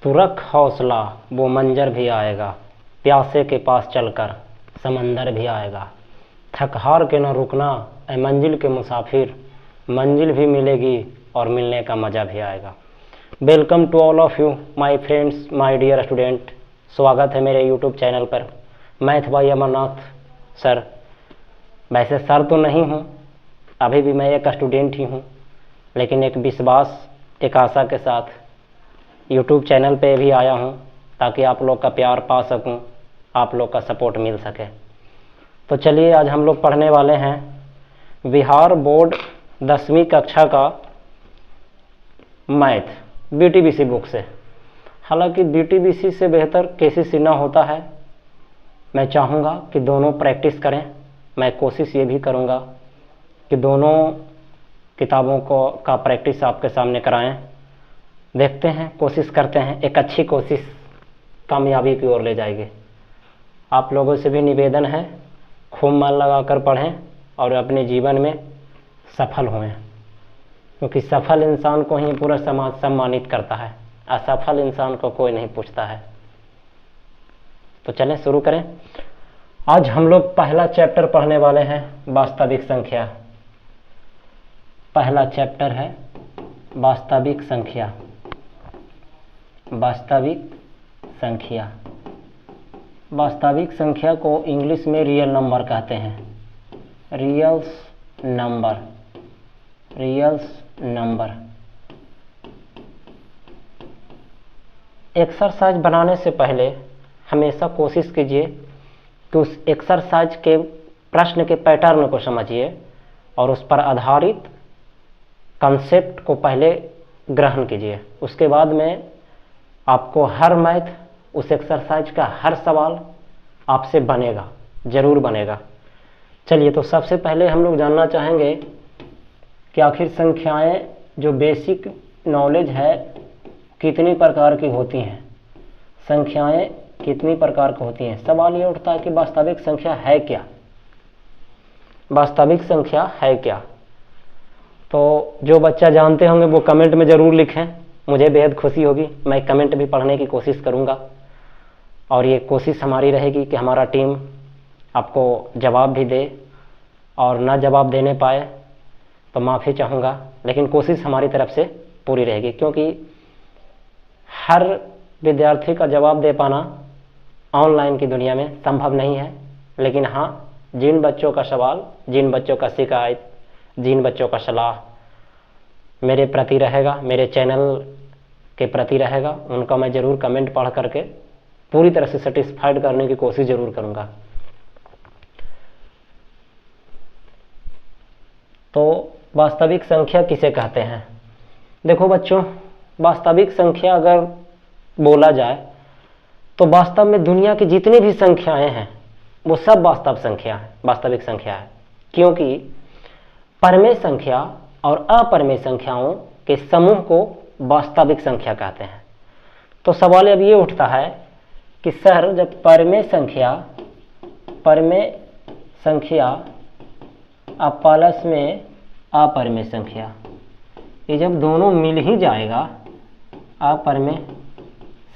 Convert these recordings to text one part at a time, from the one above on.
तू रख हौसला वो मंजर भी आएगा, प्यासे के पास चलकर समंदर भी आएगा। थक हार के न रुकना ऐ मंजिल के मुसाफिर, मंजिल भी मिलेगी और मिलने का मज़ा भी आएगा। Welcome to all of you my friends, my dear student. स्वागत है मेरे यूट्यूब चैनल पर। Math by Amarnath sir. वैसे सर तो नहीं हूँ, अभी भी मैं एक स्टूडेंट ही हूँ, लेकिन एक विश्वास, एक आशा के साथ यूट्यूब चैनल पे भी आया हूँ ताकि आप लोग का प्यार पा सकूँ, आप लोग का सपोर्ट मिल सके। तो चलिए आज हम लोग पढ़ने वाले हैं बिहार बोर्ड 10वीं कक्षा का मैथ बीटीबीसी बुक से। हालांकि बीटीबीसी से बेहतर केसीसी ना होता है। मैं चाहूँगा कि दोनों प्रैक्टिस करें। मैं कोशिश ये भी करूँगा कि दोनों किताबों का प्रैक्टिस आपके सामने कराएं। देखते हैं, कोशिश करते हैं। एक अच्छी कोशिश कामयाबी की ओर ले जाएगी। आप लोगों से भी निवेदन है, खूब मन लगाकर पढ़ें और अपने जीवन में सफल हों, क्योंकि सफल इंसान को ही पूरा समाज सम्मानित करता है, असफल इंसान को कोई नहीं पूछता है। तो चलें शुरू करें। आज हम लोग पहला चैप्टर पढ़ने वाले हैं वास्तविक संख्या। पहला चैप्टर है वास्तविक संख्या। वास्तविक संख्या, वास्तविक संख्या को इंग्लिश में रियल नंबर कहते हैं। रियल्स नंबर, रियल्स नंबर। एक्सरसाइज बनाने से पहले हमेशा कोशिश कीजिए कि उस एक्सरसाइज के प्रश्न के पैटर्न को समझिए और उस पर आधारित कंसेप्ट को पहले ग्रहण कीजिए। उसके बाद में आपको हर मैथ, उस एक्सरसाइज का हर सवाल आपसे बनेगा, ज़रूर बनेगा। चलिए, तो सबसे पहले हम लोग जानना चाहेंगे कि आखिर संख्याएं जो बेसिक नॉलेज है कितनी प्रकार की होती हैं। संख्याएं कितनी प्रकार की होती हैं। सवाल ये उठता है कि वास्तविक संख्या है क्या, वास्तविक संख्या है क्या। तो जो बच्चा जानते होंगे वो कमेंट में ज़रूर लिखें, मुझे बेहद खुशी होगी। मैं कमेंट भी पढ़ने की कोशिश करूंगा और ये कोशिश हमारी रहेगी कि हमारा टीम आपको जवाब भी दे, और ना जवाब देने पाए तो माफ़ी चाहूँगा, लेकिन कोशिश हमारी तरफ से पूरी रहेगी, क्योंकि हर विद्यार्थी का जवाब दे पाना ऑनलाइन की दुनिया में संभव नहीं है। लेकिन हाँ, जिन बच्चों का सवाल, जिन बच्चों का शिकायत, जिन बच्चों का सलाह मेरे प्रति रहेगा, मेरे चैनल के प्रति रहेगा, उनका मैं ज़रूर कमेंट पढ़ करके पूरी तरह से सेटिस्फाइड करने की कोशिश ज़रूर करूँगा। तो वास्तविक संख्या किसे कहते हैं? देखो बच्चों, वास्तविक संख्या अगर बोला जाए तो वास्तव में दुनिया की जितनी भी संख्याएं हैं वो सब वास्तविक संख्या है, क्योंकि परमेय संख्या और अपरमेय संख्याओं के समूह को वास्तविक संख्या कहते हैं। तो सवाल अब ये उठता है कि सर, जब परमेय संख्या अब प्लस में अपरमेय संख्या, ये जब दोनों मिल ही जाएगा अपरमेय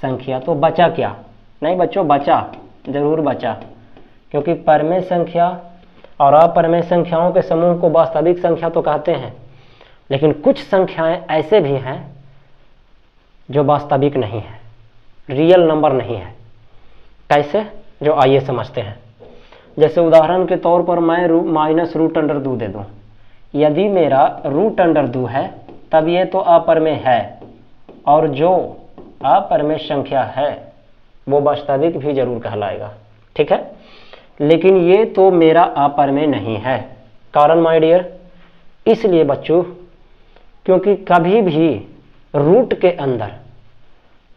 संख्या, तो बचा क्या? नहीं बच्चों, बचा, जरूर बचा, क्योंकि परमेय संख्या और अपरमेय संख्याओं के समूह को वास्तविक संख्या तो कहते हैं, लेकिन कुछ संख्याएं ऐसे भी हैं जो वास्तविक नहीं है, रियल नंबर नहीं है। कैसे? जो आइए समझते हैं। जैसे उदाहरण के तौर पर मैं -√2 दे दूं। यदि मेरा √2 है तब ये तो अपरमेय है, और जो अपरमेय संख्या है वो वास्तविक भी जरूर कहलाएगा, ठीक है। लेकिन ये तो मेरा अपरमेय नहीं है। कारण माय डियर, इसलिए बच्चों, क्योंकि कभी भी रूट के अंदर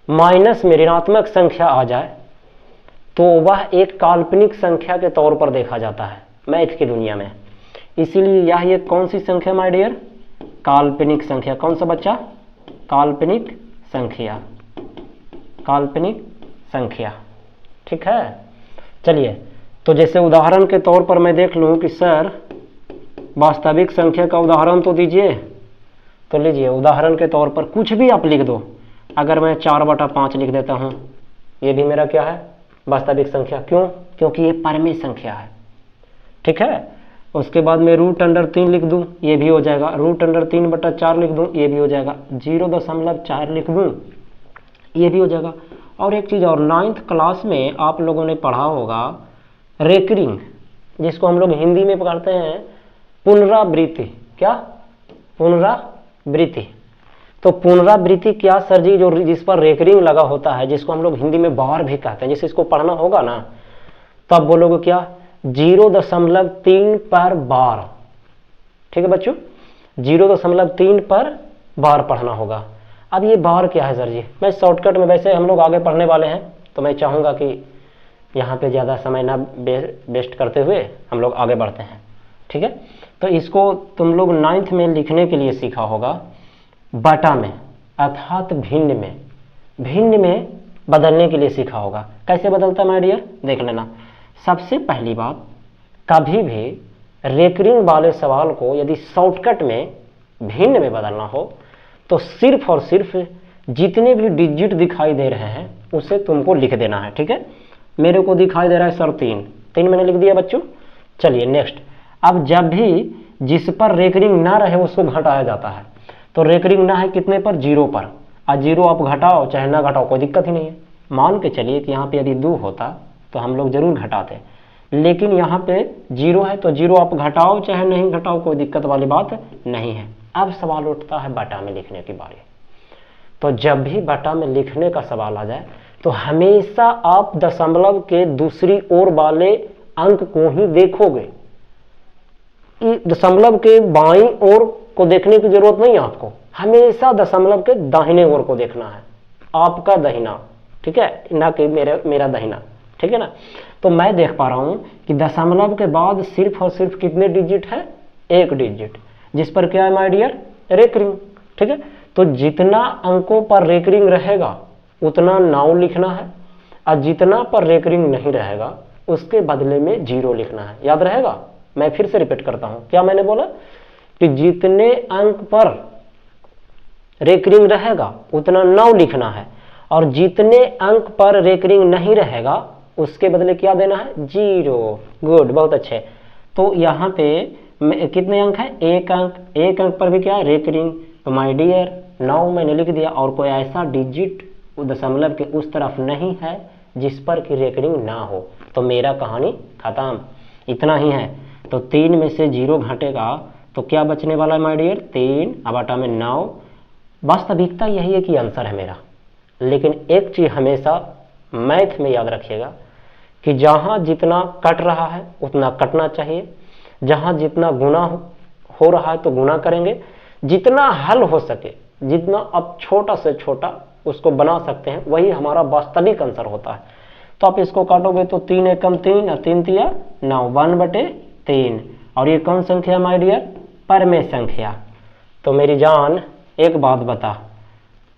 माइनस में ऋणात्मक संख्या आ जाए तो वह एक काल्पनिक संख्या के तौर पर देखा जाता है मैथ की दुनिया में। इसीलिए यह एक कौन सी संख्या माय डियर? काल्पनिक संख्या। कौन सा बच्चा? काल्पनिक संख्या, काल्पनिक संख्या, ठीक है। चलिए, तो जैसे उदाहरण के तौर पर मैं देख लूं कि सर वास्तविक संख्या का उदाहरण तो दीजिए, तो लीजिए उदाहरण के तौर पर कुछ भी आप लिख दो। अगर मैं 4/5 लिख देता हूँ, ये भी मेरा क्या है, वास्तविक संख्या। क्यों? क्योंकि ये परमेय संख्या है, ठीक है। उसके बाद मैं √3 लिख दूँ, ये भी हो जाएगा। √3/4 लिख दूँ, ये भी हो जाएगा। 0.4 लिख दूँ, ये भी हो जाएगा। और एक चीज़ और, 9th क्लास में आप लोगों ने पढ़ा होगा रेकरिंग, जिसको हम लोग हिंदी में पढ़ते हैं पुनरावृत्ति। क्या? पुनरावृत्ति। तो पुनरावृत्ति क्या सर जी? जो जिस पर रेकरिंग लगा होता है, जिसको हम लोग हिंदी में बार भी कहते हैं, जैसे इसको पढ़ना होगा ना, तब बोलोगे क्या? 0.3 पर बार। ठीक है बच्चों, 0.3 पर बार पढ़ना होगा। अब ये बार क्या है सर जी? मैं शॉर्टकट में, वैसे हम लोग आगे पढ़ने वाले हैं तो मैं चाहूँगा कि यहाँ पे ज़्यादा समय ना वेस्ट करते हुए हम लोग आगे बढ़ते हैं, ठीक है। तो इसको तुम लोग 9th में लिखने के लिए सीखा होगा बटा में, अर्थात भिन्न में बदलने के लिए सीखा होगा। कैसे बदलता माय डियर? देख लेना। सबसे पहली बात, कभी भी रेकरिंग वाले सवाल को यदि शॉर्टकट में भिन्न में बदलना हो तो सिर्फ और सिर्फ जितने भी डिजिट दिखाई दे रहे हैं उसे तुमको लिख देना है, ठीक है। मेरे को दिखाई दे रहा है सर 3 मैंने लिख दिया बच्चों। चलिए नेक्स्ट। अब जब भी जिस पर रेकरिंग ना रहे उसको घटाया जाता है, तो रेकरिंग ना है कितने पर? 0 पर। और 0 आप घटाओ चाहे ना घटाओ कोई दिक्कत ही नहीं है। मान के चलिए कि यहाँ पे यदि 2 होता तो हम लोग जरूर घटाते, लेकिन यहाँ पे 0 है तो 0 आप घटाओ चाहे नहीं घटाओ कोई दिक्कत वाली बात नहीं है। अब सवाल उठता है बटा में लिखने की बारी। तो जब भी बटा में लिखने का सवाल आ जाए तो हमेशा आप दशमलव के दूसरी ओर वाले अंक को ही देखोगे। दशमलव के बाईं ओर को देखने की जरूरत नहीं है आपको, हमेशा दशमलव के दाहिने ओर को देखना है, आपका दाहिना, ठीक है, ना कि मेरा दाहिना, ठीक है ना। तो मैं देख पा रहा हूं कि दशमलव के बाद सिर्फ और सिर्फ कितने डिजिट है? 1 डिजिट, जिस पर क्या है माय डियर? रेकरिंग, ठीक है। तो जितना अंकों पर रेकरिंग रहेगा उतना 9 लिखना है, और जितना पर रेकरिंग नहीं रहेगा उसके बदले में 0 लिखना है। याद रहेगा? मैं फिर से रिपीट करता हूं, क्या मैंने बोला? कि जितने अंक पर रेकरिंग रहेगा उतना 9 लिखना है, और जितने अंक पर रेकरिंग नहीं रहेगा उसके बदले क्या देना है? 0। गुड, बहुत अच्छे। तो यहाँ पे कितने अंक है? 1 अंक। 1 अंक पर भी क्या है? रेकरिंग। तो माय डियर 9 मैंने लिख दिया, और कोई ऐसा डिजिट दशमलव के उस तरफ नहीं है जिस पर कि रेकरिंग ना हो, तो मेरा कहानी खत्म। इतना ही है। तो 3 में से 0 घटेगा तो क्या बचने वाला है माय डियर? 3 बटा में 9। वास्तविकता यही है कि आंसर है मेरा, लेकिन एक चीज हमेशा मैथ में याद रखिएगा कि जहां जितना कट रहा है उतना कटना चाहिए, जहां जितना गुना हो रहा है तो गुना करेंगे, जितना हल हो सके, जितना अब छोटा से छोटा उसको बना सकते हैं, वही हमारा वास्तविक आंसर होता है। तो आप इसको काटोगे तो 3 एकम 3 और 3 तिया 9, 1/3। और ये कौन संख्या माय डियर? परमेय संख्या। तो मेरी जान एक बात बता,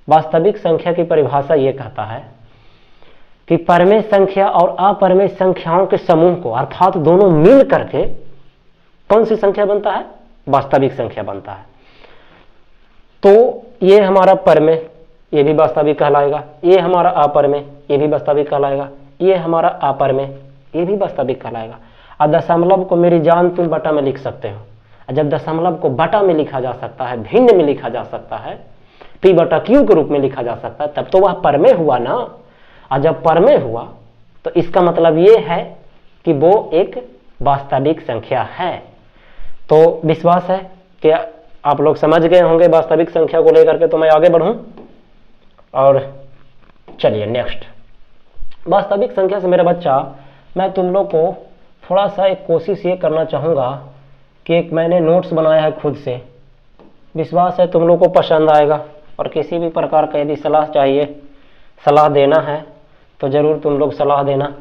वास्तविक संख्या की परिभाषा ये कहता है कि परमेय संख्या और अपरमेय संख्याओं के समूह को, अर्थात दोनों मिल करके कौन सी संख्या बनता है? वास्तविक संख्या बनता है। तो ये हमारा परमेय, ये भी वास्तविक कहलाएगा। ये हमारा अपरमेय, ये भी वास्तविक कहलाएगा। ये हमारा अपरमेय, ये भी वास्तविक कहलाएगा। और दशमलव को मेरी जान तुम बटा में लिख सकते हो। जब दशमलव को बटा में लिखा जा सकता है, भिन्न में लिखा जा सकता है, p/q के रूप में लिखा जा सकता है, तब तो वह परमेय हुआ ना। और जब परमेय हुआ तो इसका मतलब ये है कि वो एक वास्तविक संख्या है। तो विश्वास है कि आप लोग समझ गए होंगे वास्तविक संख्या को लेकर के। तो मैं आगे बढ़ूं और चलिए नेक्स्ट। वास्तविक संख्या से मेरा बच्चा, मैं तुम लोग को थोड़ा सा एक कोशिश ये करना चाहूँगा कि एक मैंने नोट्स बनाया है खुद से, विश्वास है तुम लोग को पसंद आएगा। और किसी भी प्रकार का यदि सलाह चाहिए, सलाह देना है तो ज़रूर तुम लोग सलाह देना,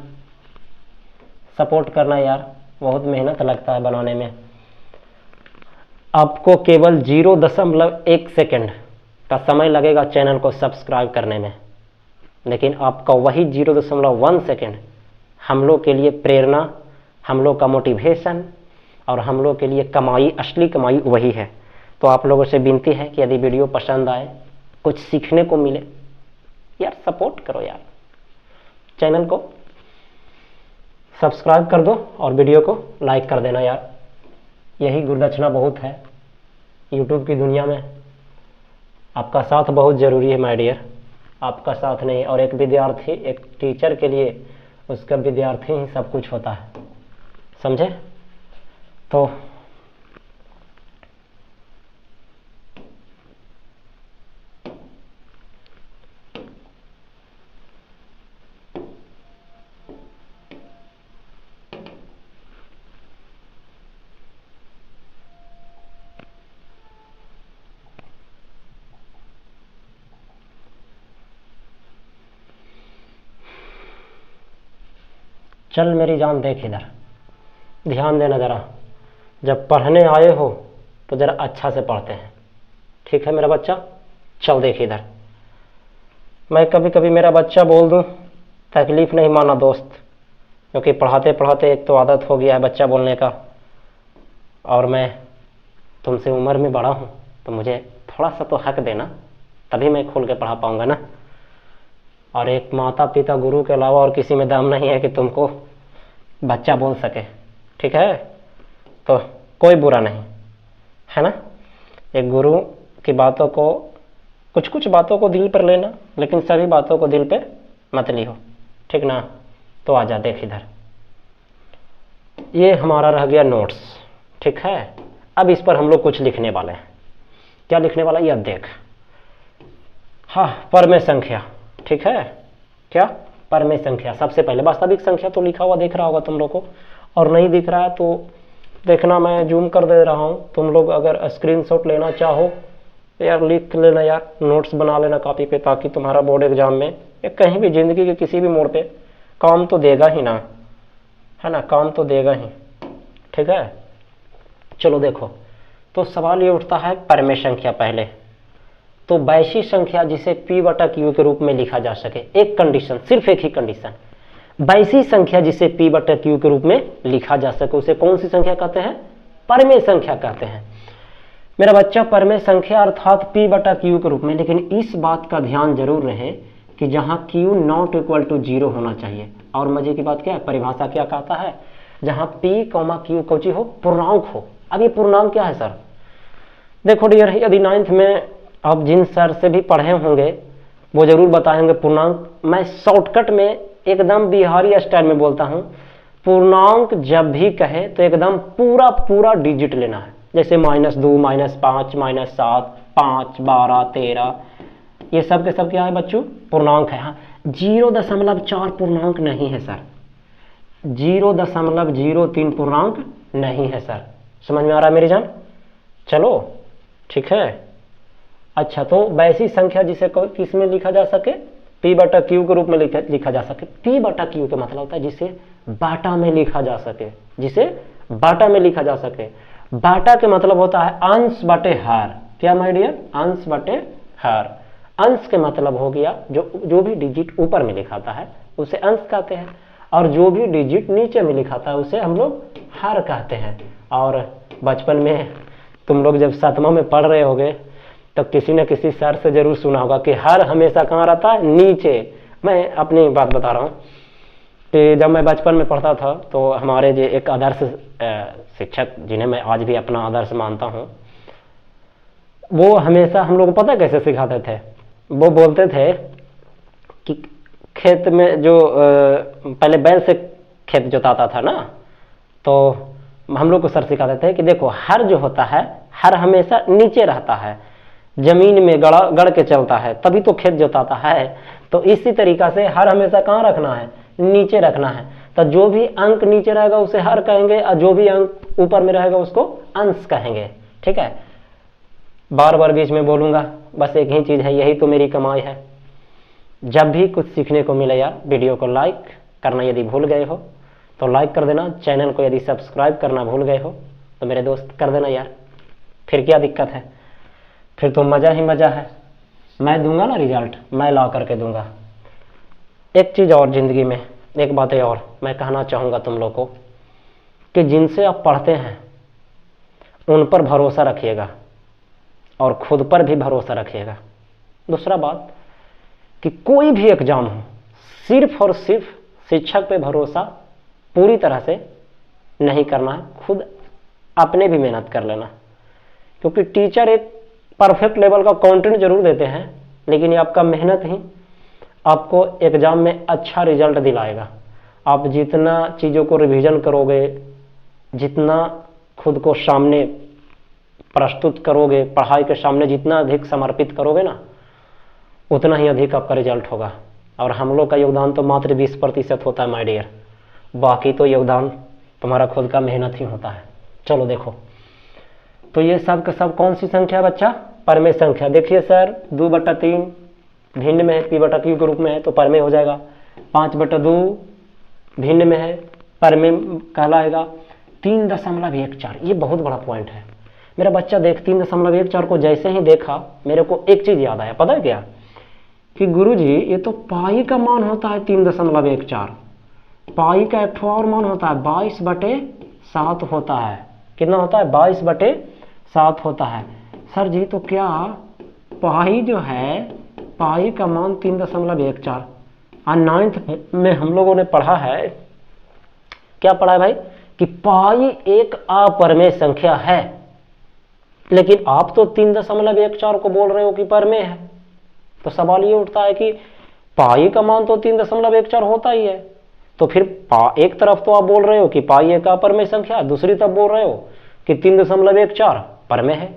सपोर्ट करना यार, बहुत मेहनत लगता है बनाने में। आपको केवल 0.1 सेकेंड का समय लगेगा चैनल को सब्सक्राइब करने में, लेकिन आपका वही 0.1 सेकेंड हम लोग के लिए प्रेरणा, हम लोग का मोटिवेशन और हम लोग के लिए कमाई, असली कमाई वही है। तो आप लोगों से विनती है कि यदि वीडियो पसंद आए, कुछ सीखने को मिले, यार सपोर्ट करो यार, चैनल को सब्सक्राइब कर दो और वीडियो को लाइक कर देना यार, यही गुणदक्षिणा बहुत है यूट्यूब की दुनिया में। आपका साथ बहुत ज़रूरी है माय डियर, आपका साथ नहीं। और एक विद्यार्थी, एक टीचर के लिए उसका विद्यार्थी ही सब कुछ होता है, समझे? तो चल मेरी जान देख इधर, ध्यान देना ज़रा, जब पढ़ने आए हो तो ज़रा अच्छा से पढ़ते हैं, ठीक है मेरा बच्चा? चल देख इधर, मैं कभी कभी मेरा बच्चा बोल दूं, तकलीफ़ नहीं माना दोस्त, क्योंकि पढ़ाते पढ़ाते एक तो आदत हो गया है बच्चा बोलने का, और मैं तुमसे उम्र में बड़ा हूँ तो मुझे थोड़ा सा तो हक देना, तभी मैं खोल के पढ़ा पाऊँगा ना। और एक माता पिता गुरु के अलावा और किसी में दम नहीं है कि तुमको बच्चा बोल सके, ठीक है? तो कोई बुरा नहीं है ना, एक गुरु की बातों को, कुछ कुछ बातों को दिल पर लेना, लेकिन सभी बातों को दिल पे मत लियो, ठीक ना? तो आजा देख इधर, ये हमारा रह गया नोट्स, ठीक है? अब इस पर हम लोग कुछ लिखने वाले हैं। क्या लिखने वाला ये देख, हाँ, परमेय संख्या, ठीक है? क्या? परमेय संख्या। सबसे पहले वास्तविक संख्या तो लिखा हुआ दिख रहा होगा तुम लोग को, और नहीं दिख रहा है तो देखना, मैं जूम कर दे रहा हूँ, तुम लोग अगर स्क्रीनशॉट लेना चाहो यार लिख लेना यार, नोट्स बना लेना कॉपी पे, ताकि तुम्हारा बोर्ड एग्जाम में या कहीं भी ज़िंदगी के किसी भी मोड़ पे काम तो देगा ही ना, है ना? काम तो देगा ही, ठीक है? चलो देखो, तो सवाल ये उठता है परमेय संख्या पहले, तो वैसी संख्या जिसे P/Q के रूप में लिखा जा सके। एक कंडीशन, सिर्फ एक ही कंडीशन, वैसी संख्या जिसे P/Q के रूप में लिखा जा सके उसे कौन सी संख्या कहते हैं? परमेय संख्या कहते हैं मेरा बच्चा, परमेय संख्या अर्थात P/Q के रूप में। लेकिन इस बात का ध्यान जरूर रहे कि जहां Q नॉट इक्वल टू 0 होना चाहिए। और मजे की बात क्या है, परिभाषा क्या कहता है, जहां P, Q हो, पूर्णांक हो। अब ये पूर्णांक क्या है सर? देखो डियर, यदि 9th में आप जिन सर से भी पढ़े होंगे वो जरूर बताएंगे पूर्णांक। मैं शॉर्टकट में एकदम बिहारी स्टाइल में बोलता हूँ, पूर्णांक जब भी कहे तो एकदम पूरा पूरा डिजिट लेना है, जैसे -2, -5, -7, 5, 12, 13, ये सब के सब क्या है बच्चों? पूर्णांक है। हाँ, 0.4 पूर्णांक नहीं है सर, 0.03 पूर्णांक नहीं है सर। समझ में आ रहा है मेरी जान? चलो ठीक है। अच्छा, तो वैसी संख्या जिसे किस में लिखा जा सके? P/Q के रूप में लिखा जा सके। P/Q का मतलब होता है जिसे बाटा में लिखा जा सके, जिसे बाटा में लिखा जा सके। बाटा के मतलब होता है अंश बटे हर। क्या माय डियर? अंश बटे हर। अंश के मतलब हो गया जो भी डिजिट ऊपर में लिखाता है उसे अंश कहते हैं, और जो भी डिजिट नीचे में लिखाता है उसे हम लोग हर कहते हैं। और बचपन में तुम लोग जब 7वां में पढ़ रहे होगे तो किसी न किसी सर से जरूर सुना होगा कि हर हमेशा कहाँ रहता है? नीचे। मैं अपनी बात बता रहा हूँ कि जब मैं बचपन में पढ़ता था तो हमारे जो एक आदर्श शिक्षक, जिन्हें मैं आज भी अपना आदर्श मानता हूँ, वो हमेशा हम लोग को पता कैसे सिखाते थे? वो बोलते थे कि खेत में जो पहले बैल से खेत जोताता था ना, तो हम लोग को सर सिखाते थे कि देखो हर जो होता है, हर हमेशा नीचे रहता है, जमीन में गड़ के चलता है, तभी तो खेत जोताता है। तो इसी तरीका से हर हमेशा कहाँ रखना है? नीचे रखना है। तो जो भी अंक नीचे रहेगा उसे हर कहेंगे, और जो भी अंक ऊपर में रहेगा उसको अंश कहेंगे। ठीक है, बार बार बीच में बोलूंगा, बस एक ही चीज है, यही तो मेरी कमाई है। जब भी कुछ सीखने को मिले यार, वीडियो को लाइक करना यदि भूल गए हो तो लाइक कर देना, चैनल को यदि सब्सक्राइब करना भूल गए हो तो मेरे दोस्त कर देना यार, फिर क्या दिक्कत है? फिर तो मज़ा ही मज़ा है। मैं दूंगा ना रिजल्ट, मैं ला करके दूंगा। एक चीज़ और ज़िंदगी में, एक बात है और मैं कहना चाहूँगा तुम लोग को कि जिनसे आप पढ़ते हैं उन पर भरोसा रखिएगा और खुद पर भी भरोसा रखिएगा। दूसरा बात, कि कोई भी एग्जाम हो, सिर्फ और सिर्फ शिक्षक पे भरोसा पूरी तरह से नहीं करना है, खुद अपने भी मेहनत कर लेना। क्योंकि टीचर एक परफेक्ट लेवल का कंटेंट जरूर देते हैं, लेकिन ये आपका मेहनत ही आपको एग्जाम में अच्छा रिजल्ट दिलाएगा। आप जितना चीज़ों को रिवीजन करोगे, जितना खुद को सामने प्रस्तुत करोगे, पढ़ाई के सामने जितना अधिक समर्पित करोगे ना, उतना ही अधिक आपका रिजल्ट होगा। और हम लोग का योगदान तो मात्र 20% होता है माय डियर, बाकी तो योगदान तुम्हारा खुद का मेहनत ही होता है। चलो देखो, तो ये सब का सब कौन सी संख्या बच्चा? परमेय संख्या। देखिए सर 2/3 भिन्न में है, p/q के रूप में है तो परमेय हो जाएगा। 5/2 भिन्न में है, परमेय कहलाएगा। 3.14, ये बहुत बड़ा पॉइंट है मेरा बच्चा। देख 3.14 को जैसे ही देखा मेरे को एक चीज याद आया, पता है क्या? कि गुरुजी ये तो पाई का मान होता है 3.14, पाई का एक और मान होता है 22/7 होता है। कितना होता है? 22/7 होता है। सर जी तो क्या पाई जो है, पाई का मान 3.14, और 9th में हम लोगों ने पढ़ा है, क्या पढ़ा है भाई? कि पाई एक अपरमेय संख्या है। लेकिन आप तो 3.14 को बोल रहे हो कि परमेय है, तो सवाल ये उठता है कि पाई का मान तो 3.14 होता ही है, तो फिर एक तरफ तो आप बोल रहे हो कि पाई एक अपरमेय संख्या, दूसरी तरफ बोल रहे हो कि 3.14 परमेय है,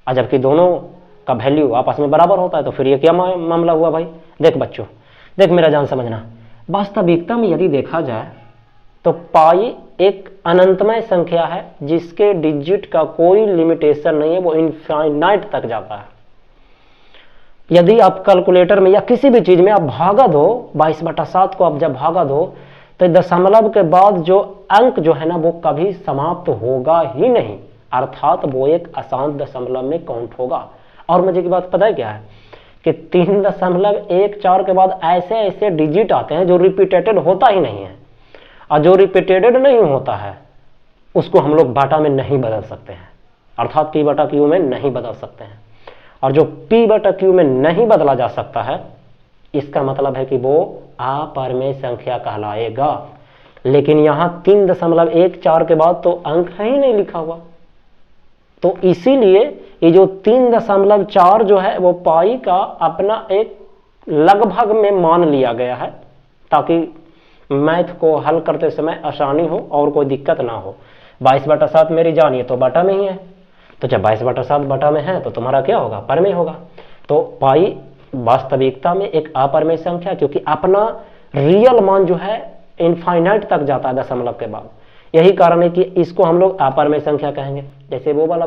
और जबकि दोनों का वैल्यू आपस में बराबर होता है, तो फिर ये क्या मामला हुआ भाई? देख बच्चों, देख मेरा जान समझना, वास्तविकता में यदि देखा जाए तो पाई एक अनंतमय संख्या है जिसके डिजिट का कोई लिमिटेशन नहीं है, वो इनफाइनाइट तक जाता है। यदि आप कैलकुलेटर में या किसी भी चीज में आप भागा दो, 22/7 को आप जब भागा दो, तो दशमलव के बाद जो अंक जो है ना, वो कभी समाप्त होगा ही नहीं, अर्थात वो एक अशांत दशमलव में काउंट होगा। और मुझे की बात पता है क्या है? कि 3.14 के बाद ऐसे ऐसे डिजिट आते हैं जो रिपीटेटेड होता ही नहीं है, और जो रिपीटेटेड नहीं होता है उसको हम लोग बाटा में नहीं बदल सकते हैं, अर्थात p/q में नहीं बदल सकते हैं। और जो p/q में नहीं बदला जा सकता है, इसका मतलब है कि वो अपरमेय संख्या कहलाएगा। लेकिन यहां 3.14 के बाद तो अंक है ही नहीं लिखा हुआ, तो इसीलिए ये जो 3.4 जो है वो पाई का अपना एक लगभग में मान लिया गया है, ताकि मैथ को हल करते समय आसानी हो और कोई दिक्कत ना हो। 22/7 मेरी जानिए तो बटा में ही है, तो जब 22/7 बटा में है तो तुम्हारा क्या होगा? परमेय होगा। तो पाई वास्तविकता में एक अपरमेय संख्या, क्योंकि अपना रियल मान जो है इनफाइनाइट तक जाता है दशमलव के बाद। यही कारण है कि इसको हम लोग अपरमेय संख्या कहेंगे। जैसे वो वाला